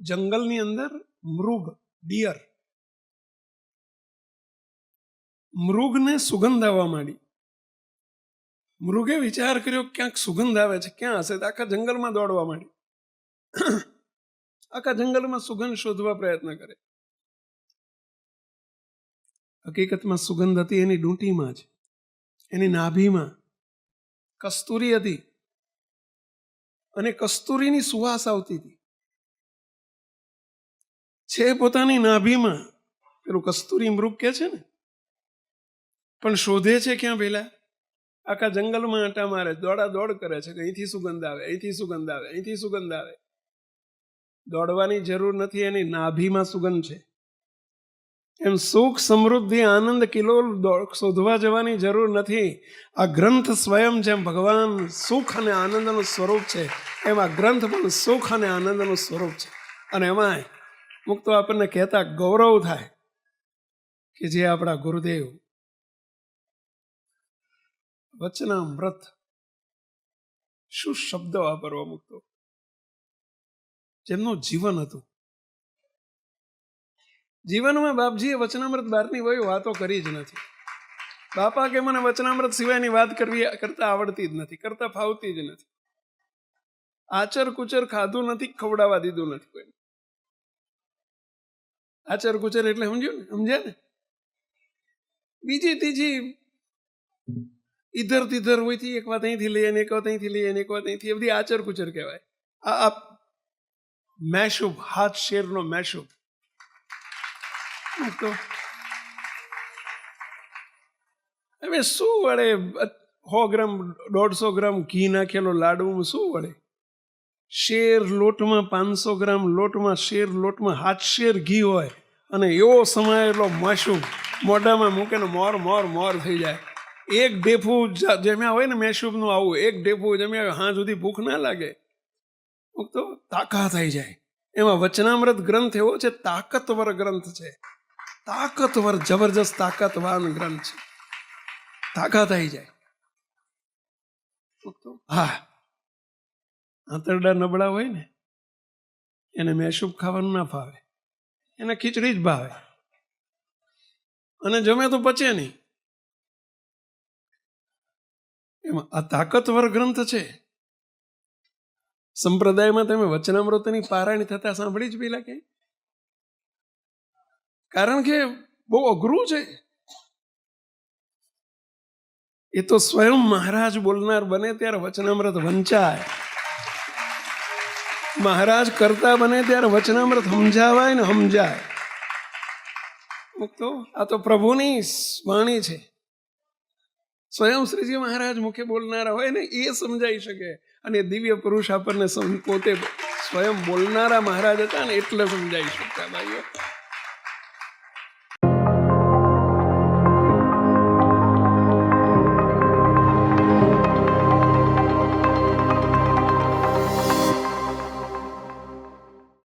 જંગલની અંદર મૃગ, ડિયર, મૃગને સુગંધ આવવા માંડી. મૃગે વિચાર કર્યો ક્યાંક સુગંધ આવે છે, ક્યાં હશે? આખા જંગલમાં દોડવા માંડી. આખા જંગલમાં સુગંધ શોધવા પ્રયત્ન કરે. હકીકતમાં સુગંધ હતી એની ડૂંટીમાં જ, એની નાભીમાં કસ્તુરી હતી અને કસ્તુરીની સુવાસ આવતી હતી. છે પોતાની નાભીમાં, પેલું કસ્તુરી મૃગ કે છે ને, પણ શોધે છે ક્યાં? પેલા આખા જંગલમાં આંટા મારે, દોડા દોડ કરે છે કે અહીંથી સુગંધ આવે, અહીંથી સુગંધ આવે, અહીંથી સુગંધ આવે. દોડવાની જરૂર નથી, એની નાભીમાં સુગંધ છે. એમ સુખ, સમૃદ્ધિ, આનંદ, કિલોલ શોધવા જવાની જરૂર નથી. આ ગ્રંથ સ્વયં જેમ ભગવાન સુખ અને આનંદનું સ્વરૂપ છે, એમ આ ગ્રંથ પણ સુખ અને આનંદનું સ્વરૂપ છે. અને એમાં મુક્તો આપણને કહેતા ગૌરવ થાય કે જે આપણા ગુરુદેવ વચનામૃત, શું શબ્દ વાપરવા મુક્તો, જેમનું જીવન હતું. જીવનમાં બાપજીએ વચનામૃત બહારની કોઈ વાતો કરી જ નથી. બાપા કે મને વચનામૃત સિવાયની વાત કરતા આવડતી જ નથી, કરતા ફાવતી જ નથી. આચર કુચર ખાધું નથી, ખવડાવવા દીધું નથી કોઈ. આચર કુચર એટલે સમજ્યું ને, સમજ્યા ને? બીજી ત્રીજી ઇધર તિધર હોયથી એક વાત અહીંથી લઈએ ને એક વાત અહીંથી લઈએ ને એક વાત અહીંથી, એ બધી આચર કુચર કહેવાય. આ મેશુબ, હાથ શેરનો મેશુબ. તો હવે શું વળે? 100 ગ્રામ 150 ગ્રામ ઘી નાખેલો લાડુ શું વળે? શેર લોટમાં, 500 ગ્રામ લોટમાં, શેર લોટમાં હાથ શેર ઘી હોય અને એવો સમાયેલો મેશુબ મોઢામાં મૂકે ને મોર મોર મોર થઈ જાય. એક ડેફું જમ્યા હોય ને મેશુબનું, આવું એક ડેફું જમ્યા હા સુધી ભૂખ ના લાગે, તો તાકાત થઈ જાય. એમાં વચનામૃત ગ્રંથ એવો છે, તાકતવર ગ્રંથ છે, તાકતવર, જબરજસ્ત તાકાતવાન ગ્રંથ છે. તાકાત આવી જાય. હા, આંતરડા નબળા હોય ને એને મેશુબ ખાવાનું ના ફાવે, એને ખીચડી જ ભાવે અને જમે તો પચે નહીં. એમાં આ તાકતવર ગ્રંથ છે. સંપ્રદાયમાં તમે વચનામૃતની પારાયણ થતા સાંભળી જ પેલા કે? કારણ કે બહુ અઘરું છે. એ તો સ્વયં મહારાજ બોલનાર બને ત્યારે વચનામૃત વંચાય, મહારાજ કરતા બને ત્યારે વચનામૃત સમજાવાય ને સમજાય. તો આ તો પ્રભુની વાણી છે. સ્વયં શ્રીજી મહારાજ મુખે બોલનારા હોય ને એ સમજાઈ શકે. અને દિવ્ય પુરુષ આપણને પોતે સ્વયં બોલનારા મહારાજ હતા ને એટલે સમજાઈ શકતા ભાઈઓ.